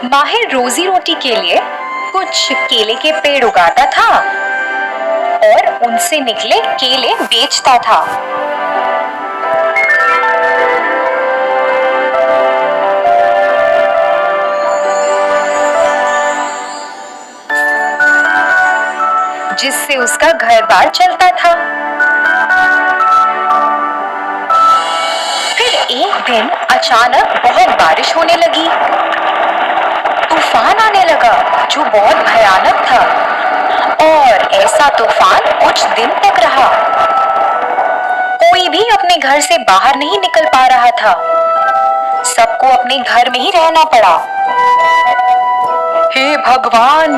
माहिर रोजी रोटी के लिए कुछ केले के पेड़ उगाता था और उनसे निकले केले बेचता था। जिससे उसका घर बार चलता था। फिर एक दिन अचानक बहुत बारिश होने लगी। तूफान आने लगा जो बहुत भयानक था और ऐसा तूफान कुछ दिन तक रहा। कोई भी अपने घर से बाहर नहीं निकल पा रहा था। सबको अपने घर में ही रहना पड़ा। हे भगवान,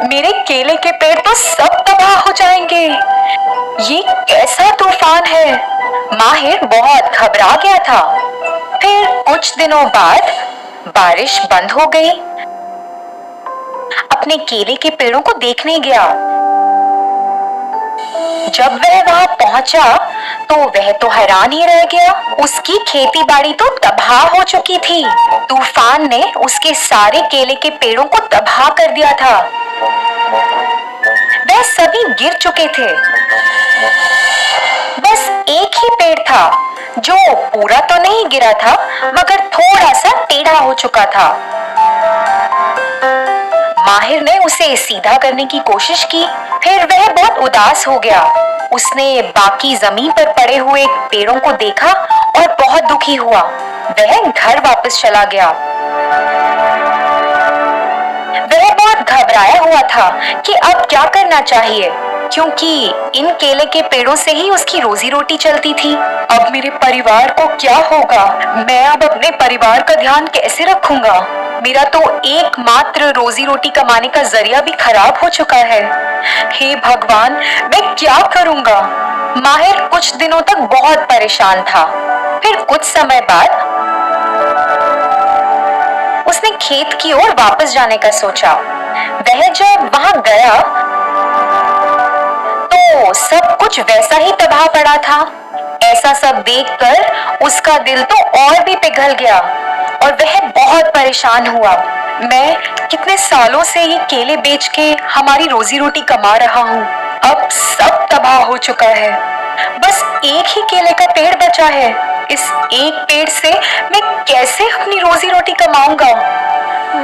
मेरे केले के पेड़ तो सब तबाह हो जाएंगे। ये कैसा तूफान है? माहिर बहुत घबरा गया था। फिर कुछ दिनों बाद बारिश बंद हो गई। अपने केले के पेड़ों को देखने गया। जब वह वहां पहुंचा तो वह तो हैरान ही रह गया। उसकी खेती बाड़ी तो तबाह हो चुकी थी। तूफान ने उसके सारे केले के पेड़ों को तबाह कर दिया था। वह सभी गिर चुके थे। बस एक ही पेड़ था जो पूरा तो नहीं गिरा था मगर थोड़ा सा टेढ़ा हो चुका था। माहिर ने उसे सीधा करने की कोशिश की। फिर वह बहुत उदास हो गया। उसने बाकी जमीन पर पड़े हुए पेड़ों को देखा और बहुत दुखी हुआ। वह घर वापस चला गया। वह बहुत घबराया हुआ था कि अब क्या करना चाहिए, क्योंकि इन केले के पेड़ों से ही उसकी रोजी रोटी चलती थी। अब मेरे परिवार को क्या होगा? मैं अब अपने परिवार का ध्यान कैसे रखूंगा? मेरा तो एकमात्र रोजी रोटी कमाने का जरिया भी खराब हो चुका है। हे भगवान, मैं क्या करूंगा? माहिर कुछ दिनों तक बहुत परेशान था। फिर कुछ समय बाद उसने खेत की ओर वापस जाने का सोचा। वह जब वहां गया तो सब कुछ वैसा ही तबाह पड़ा था। ऐसा सब देखकर उसका दिल तो और भी पिघल गया और वह बहुत परेशान हुआ। मैं कितने सालों से ये केले बेच के हमारी रोजी रोटी कमा रहा हूँ। अब सब तबाह हो चुका है। बस एक ही केले का पेड़ बचा है। इस एक पेड़ से मैं कैसे अपनी रोजी रोटी कमाऊंगा?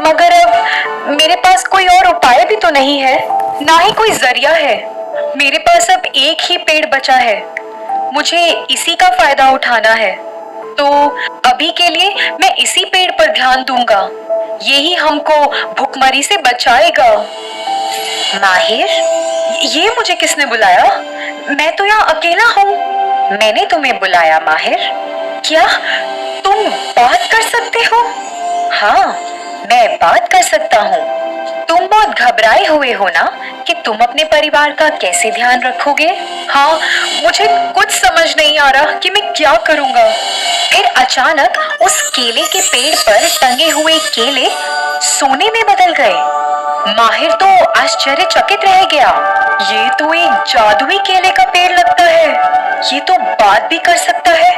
मगर अब मेरे पास कोई और उपाय भी तो नहीं है, ना ही कोई जरिया है। मेरे पास अब एक ही पेड़ बचा है। मुझे इसी का फायदा उठाना है। तो अभी के लिए मैं इसी पेड़ पर ध्यान दूंगा। यही हमको भुखमरी से बचाएगा। माहिर, ये मुझे किसने बुलाया? मैं तो यहाँ अकेला हूँ। मैंने तुम्हें बुलाया माहिर। क्या तुम बात कर सकते हो? हाँ, मैं बात कर सकता हूँ। तुम बहुत घबराए हुए हो ना कि तुम अपने परिवार का कैसे ध्यान रखोगे? हाँ, मुझे कुछ समझ नहीं आ रहा कि मैं क्या करूँगा। फिर अचानक उस केले के पेड़ पर टंगे हुए केले सोने में बदल गए। माहिर तो आश्चर्यचकित रह गया। ये तो एक जादुई केले का पेड़ लगता है। ये तो बात भी कर सकता है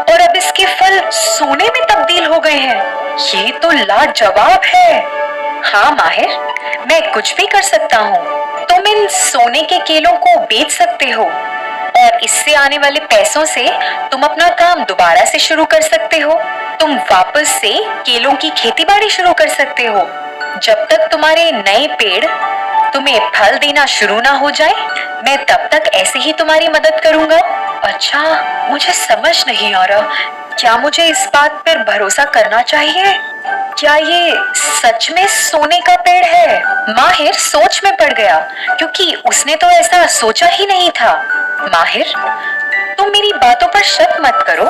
और अब इसके फल सोने में तब्दील हो गए हैं। ये तो लाजवाब है। हाँ माहिर, मैं कुछ भी कर सकता हूँ। तुम इन सोने के केलों को बेच सकते हो और इससे आने वाले पैसों से तुम अपना काम दोबारा से शुरू कर सकते हो। तुम वापस से केलों की खेतीबाड़ी शुरू कर सकते हो। जब तक तुम्हारे नए पेड़ तुम्हें फल देना शुरू ना हो जाए, मैं तब तक ऐसे ही तुम्हारी मदद करूंगा। अच्छा, मुझे समझ नहीं आ रहा, क्या मुझे इस बात पर भरोसा करना चाहिए? क्या ये सच में सोने का पेड़ है? माहिर सोच में पड़ गया क्योंकि उसने तो ऐसा सोचा ही नहीं था। माहिर, तुम मेरी बातों पर शक मत करो।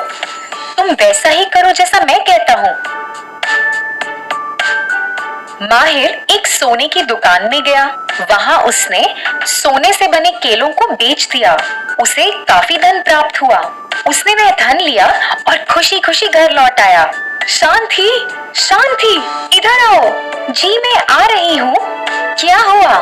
तुम वैसा ही करो जैसा मैं कहता हूँ। माहिर एक सोने की दुकान में गया। वहां उसने सोने से बने केलों को बेच दिया। उसे काफी धन प्राप्त हुआ। उसने वह धन लिया और खुशी खुशी घर लौट आया। शांति, शांति, इधर आओ। जी मैं आ रही हूँ। क्या हुआ?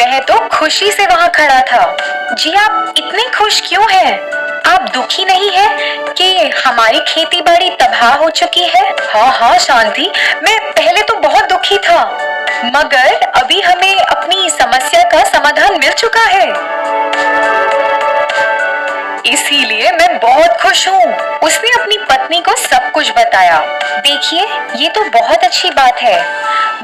वह तो खुशी से वहां खड़ा था। जी आप इतने खुश क्यों हैं? आप दुखी नहीं हैं कि कि हमारी खेती बाड़ी तबाह हो चुकी है? हाँ हाँ शांति, मैं पहले तो बहुत दुखी था, मगर अभी हमें अपनी समस्या का समाधान मिल चुका है, इसीलिए मैं बहुत खुश हूँ। उसने अपनी पत्नी को सब कुछ बताया। देखिए, ये तो बहुत अच्छी बात है,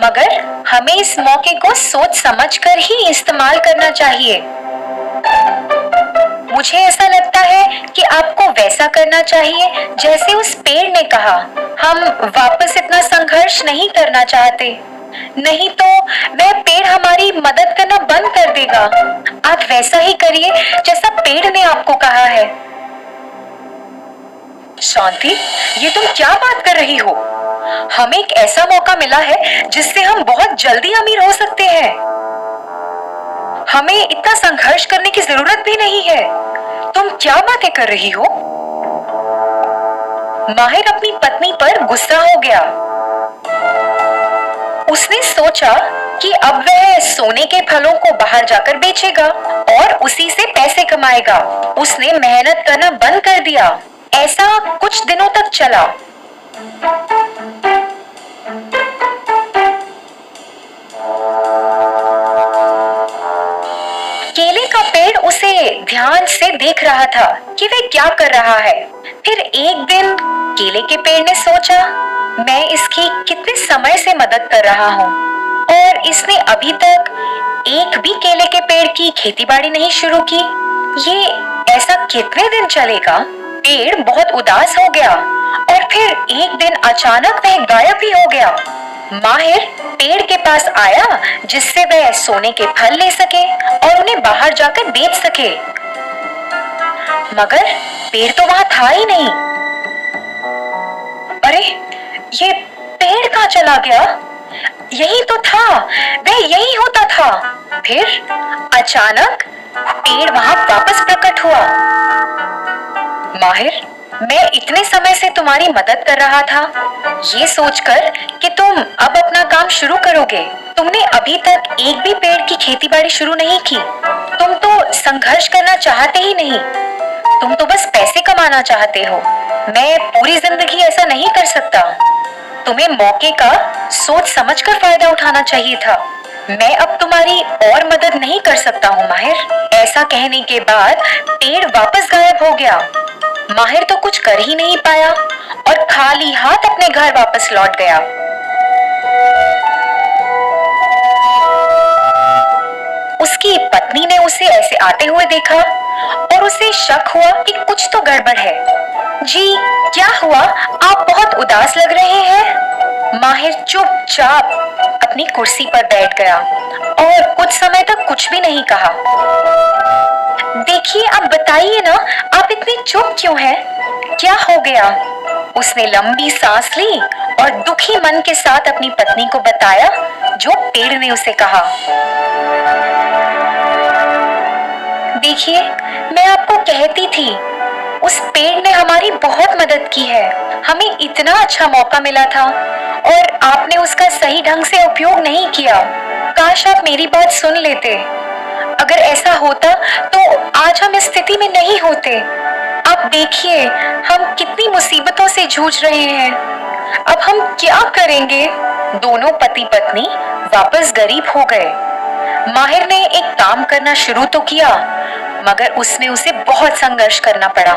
मगर हमें इस मौके को सोच समझकर ही इस्तेमाल करना चाहिए। मुझे ऐसा लगता है कि आपको वैसा करना चाहिए जैसे उस पेड़ ने कहा। हम वापस इतना संघर्ष नहीं करना चाहते, नहीं तो वह पेड़ हमारी मदद करना बंद कर देगा। आप वैसा ही करिए जैसा पेड़ ने आपको कहा है। शांति, ये तुम क्या बात कर रही हो? हमें एक ऐसा मौका मिला है जिससे हम बहुत जल्दी अमीर हो सकते हैं। हमें इतना संघर्ष करने की जरूरत भी नहीं है। तुम क्या बातें कर रही हो? माहिर अपनी पत्नी पर गुस्सा हो गया। उसने सोचा कि अब वह सोने के फलों को बाहर जाकर बेचेगा और उसी से पैसे कमाएगा। उसने मेहनत करना बंद कर दिया। ऐसा कुछ दिनों तक चला। केले का पेड़ उसे ध्यान से देख रहा था कि वह क्या कर रहा है। फिर एक दिन केले के पेड़ ने सोचा, मैं इसकी कितने समय से मदद कर रहा हूँ और इसने अभी तक एक भी केले के पेड़ की खेतीबाड़ी नहीं शुरू की। ये ऐसा कितने दिन चलेगा? पेड़ बहुत उदास हो गया और फिर एक दिन अचानक वह गायब भी हो गया। माहिर पेड़ के पास आया जिससे वह सोने के फल ले सके और उन्हें बाहर जाकर बेच सके, मगर पेड़ तो वहां था ही नहीं। अरे, ये पेड़ कहाँ चला गया? यही तो था, वह यही होता था। फिर अचानक पेड़ वहां वापस प्रकट हुआ। माहिर, मैं इतने समय से तुम्हारी मदद कर रहा था, ये सोचकर कि तुम अब अपना काम शुरू करोगे। तुमने अभी तक एक भी पेड़ की खेतीबाड़ी शुरू नहीं की। तुम तो संघर्ष करना चाहते ही नहीं, तुम तो बस पैसे कमाना चाहते हो। मैं पूरी जिंदगी ऐसा नहीं कर सकता। तुम्हें मौके का सोच समझकर फायदा उठाना चाहिए था। मैं अब तुम्हारी और मदद नहीं कर सकता हूँ माहिर। ऐसा कहने के बाद पेड़ वापस गायब हो गया। माहिर तो कुछ कर ही नहीं पाया और खाली हाथ अपने घर वापस लौट गया। उसकी पत्नी ने उसे ऐसे आते हुए देखा और उसे शक हुआ कि कुछ तो गड़बड़ है। जी, क्या हुआ? आप बहुत उदास लग रहे हैं। माहिर चुपचाप अपनी कुर्सी पर बैठ गया और कुछ समय तक कुछ भी नहीं कहा। देखिए, आप बताइए ना, आप इतनी चुप क्यों हैं? क्या हो गया? उसने लंबी सांस ली और दुखी मन के साथ अपनी पत्नी को बताया जो पेड़ ने उसे कहा। देखिए, मैं आपको कहती थी, उस पेड़ ने हमारी बहुत मदद की है। हमें इतना अच्छा मौका मिला था और आपने उसका सही ढंग से उपयोग नहीं किया। काश आप मेरी बात सुन लेते। अगर ऐसा होता तो आज हम इस स्थिति में नहीं होते। आप देखिए, हम कितनी मुसीबतों से जूझ रहे हैं। अब हम क्या करेंगे? दोनों पति पत्नी वापस गरीब हो गए। माहिर ने एक काम करना शुरू तो किया, मगर उसमें उसे बहुत संघर्ष करना पड़ा।